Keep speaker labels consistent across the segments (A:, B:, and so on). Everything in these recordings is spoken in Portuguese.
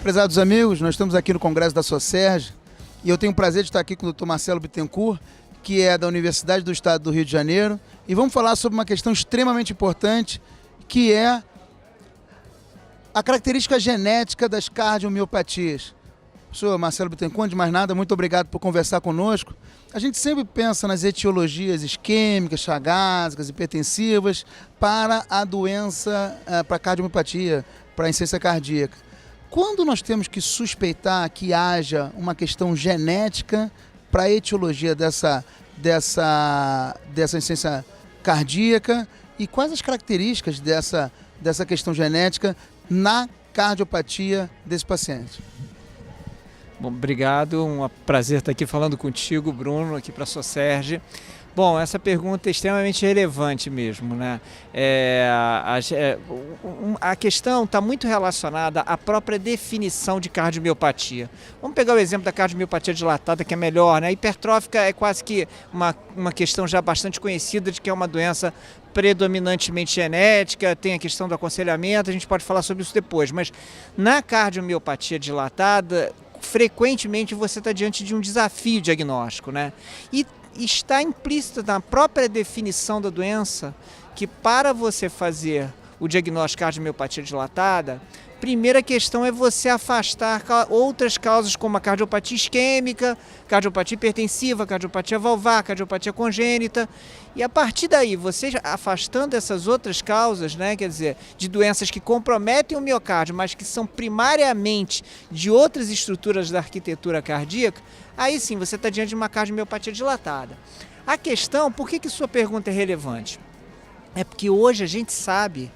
A: Prezados amigos, nós estamos aqui no Congresso da Socerge e eu tenho o prazer de estar aqui com o Dr. Marcelo Bittencourt, que é da Universidade do Estado do Rio de Janeiro, e vamos falar sobre uma questão extremamente importante, que é a característica genética das cardiomiopatias. Professor Marcelo Bittencourt, antes de mais nada, muito obrigado por conversar conosco. A gente sempre pensa nas etiologias isquêmicas, chagásicas, hipertensivas para a doença, para a cardiomiopatia, para a insuficiência cardíaca. Quando nós temos que suspeitar que haja uma questão genética para a etiologia dessa insuficiência cardíaca e quais as características dessa questão genética na cardiopatia desse paciente?
B: Bom, obrigado, um prazer estar aqui falando contigo, Bruno, aqui para a Socerge. Bom, essa pergunta é extremamente relevante mesmo, né? A questão está muito relacionada à própria definição de cardiomiopatia. Vamos pegar o exemplo da cardiomiopatia dilatada, que é melhor, né? A hipertrófica é quase que uma questão já bastante conhecida de que é uma doença predominantemente genética, tem a questão do aconselhamento, a gente pode falar sobre isso depois, mas na cardiomiopatia dilatada, frequentemente você está diante de um desafio diagnóstico, né? E está implícito na própria definição da doença que para você fazer o diagnóstico de cardiomiopatia dilatada, primeira questão é você afastar outras causas como a cardiopatia isquêmica, cardiopatia hipertensiva, cardiopatia valvar, cardiopatia congênita. E a partir daí, você afastando essas outras causas, né, quer dizer, de doenças que comprometem o miocárdio, mas que são primariamente de outras estruturas da arquitetura cardíaca, aí sim você está diante de uma cardiomiopatia dilatada. A questão, por que sua pergunta é relevante? É porque hoje a gente sabe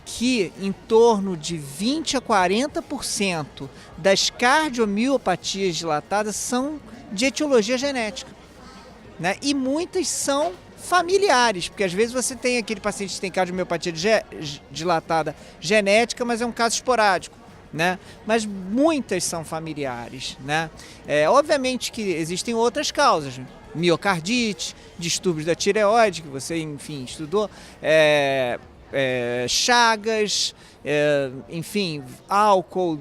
B: que em torno de 20 a 40% das cardiomiopatias dilatadas são de etiologia genética, né? E muitas são familiares, porque às vezes você tem aquele paciente que tem cardiomiopatia dilatada genética, mas é um caso esporádico, né? Mas muitas são familiares, né? Obviamente que existem outras causas, miocardite, distúrbios da tireoide, que você, enfim, estudou, chagas, enfim, álcool,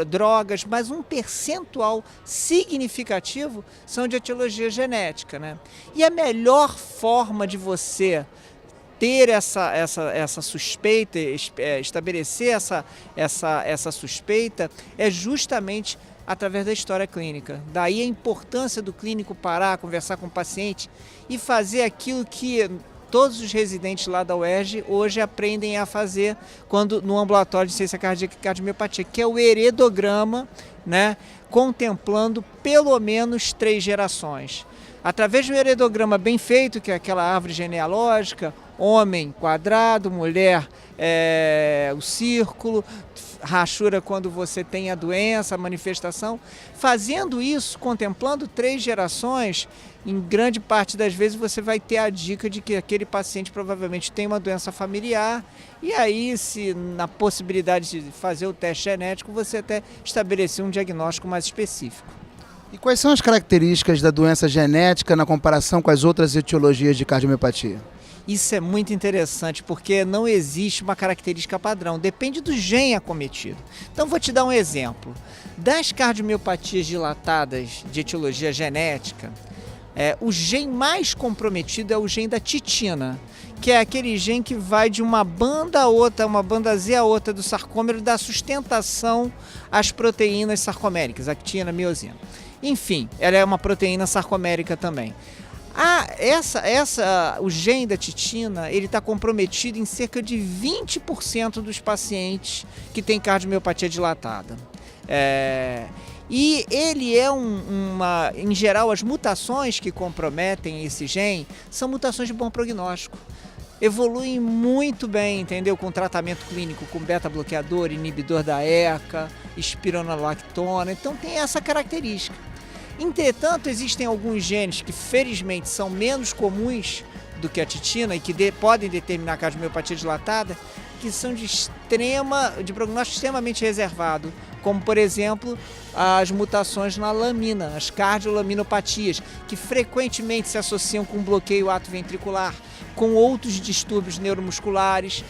B: drogas, mas um percentual significativo são de etiologia genética, né? E a melhor forma de você ter essa suspeita, estabelecer essa suspeita, é justamente através da história clínica. Daí a importância do clínico parar, conversar com o paciente e fazer aquilo que todos os residentes lá da UERJ hoje aprendem a fazer no ambulatório de ciência cardíaca e cardiomiopatia, que é o heredograma, né, contemplando pelo menos 3 gerações. Através de um heredograma bem feito, que é aquela árvore genealógica, homem quadrado, mulher o círculo, rachura quando você tem a doença, a manifestação. Fazendo isso, contemplando 3 gerações, em grande parte das vezes você vai ter a dica de que aquele paciente provavelmente tem uma doença familiar e aí, se na possibilidade de fazer o teste genético, você até estabelecer um diagnóstico mais específico.
A: E quais são as características da doença genética na comparação com as outras etiologias de cardiomiopatia?
B: Isso é muito interessante, porque não existe uma característica padrão, depende do gene acometido. Então vou te dar um exemplo. Das cardiomiopatias dilatadas de etiologia genética, o gene mais comprometido é o gene da titina, que é aquele gene que vai de uma banda a outra, uma banda Z a outra do sarcômero, da sustentação às proteínas sarcoméricas, actina, miosina. Enfim, ela é uma proteína sarcomérica também. O gene da titina, ele está comprometido em cerca de 20% dos pacientes que têm cardiomiopatia dilatada. E ele é em geral, as mutações que comprometem esse gene são mutações de bom prognóstico. Evoluem muito bem, entendeu? Com tratamento clínico com beta-bloqueador, inibidor da ECA, espironolactona, então tem essa característica. Entretanto, existem alguns genes que felizmente são menos comuns do que a titina e que podem determinar a cardiomiopatia dilatada, que são de prognóstico extremamente reservado, como por exemplo as mutações na lamina, as cardiolaminopatias, que frequentemente se associam com bloqueio atrioventricular, com outros distúrbios neuromusculares.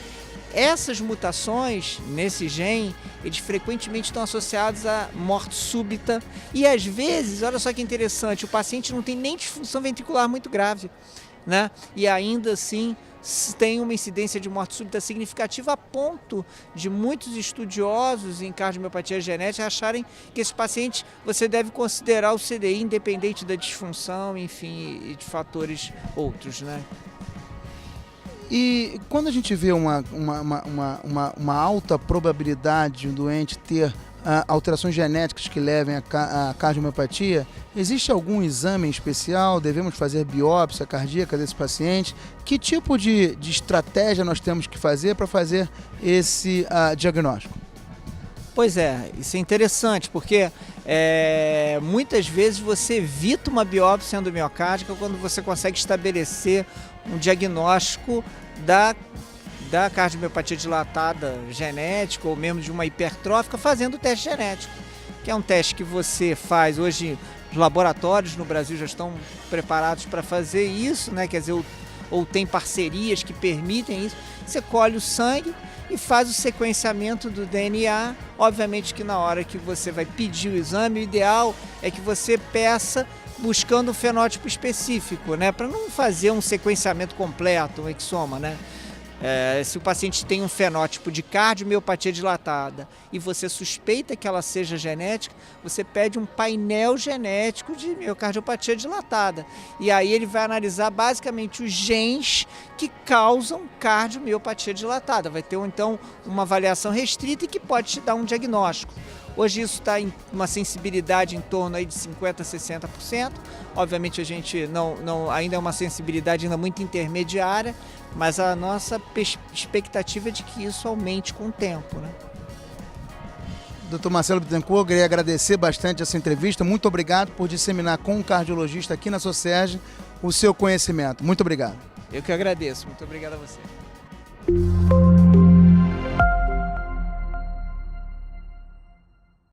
B: essas mutações nesse gene, eles frequentemente estão associados a morte súbita e às vezes, olha só que interessante, o paciente não tem nem disfunção ventricular muito grave, né? E ainda assim tem uma incidência de morte súbita significativa a ponto de muitos estudiosos em cardiomiopatia genética acharem que esse paciente você deve considerar o CDI independente da disfunção, enfim, e de fatores outros, né?
A: E quando a gente vê uma alta probabilidade de um doente ter alterações genéticas que levem à cardiomiopatia, existe algum exame especial? Devemos fazer biópsia cardíaca desse paciente? Que tipo de estratégia nós temos que fazer para fazer esse diagnóstico?
B: Pois é, isso é interessante, porque muitas vezes você evita uma biópsia endomiocárdica quando você consegue estabelecer um diagnóstico da cardiomiopatia dilatada genética ou mesmo de uma hipertrófica fazendo o teste genético, que é um teste que você faz hoje. Os laboratórios no Brasil já estão preparados para fazer isso, né? Quer dizer, ou tem parcerias que permitem isso. Você colhe o sangue e faz o sequenciamento do DNA. Obviamente que na hora que você vai pedir o exame, o ideal é que você peça buscando um fenótipo específico, né? Para não fazer um sequenciamento completo, um exoma, né? Se o paciente tem um fenótipo de cardiomiopatia dilatada e você suspeita que ela seja genética, você pede um painel genético de miocardiopatia dilatada. E aí ele vai analisar basicamente os genes que causam cardiomiopatia dilatada. Vai ter então uma avaliação restrita e que pode te dar um diagnóstico. Hoje isso está em uma sensibilidade em torno aí de 50% a 60%. Obviamente a gente ainda é uma sensibilidade ainda muito intermediária, mas a nossa expectativa é de que isso aumente com o tempo, né?
A: Dr. Marcelo Bittencourt, eu queria agradecer bastante essa entrevista. Muito obrigado por disseminar com um cardiologista aqui na Socerge o seu conhecimento. Muito obrigado.
B: Eu que agradeço. Muito obrigado a você.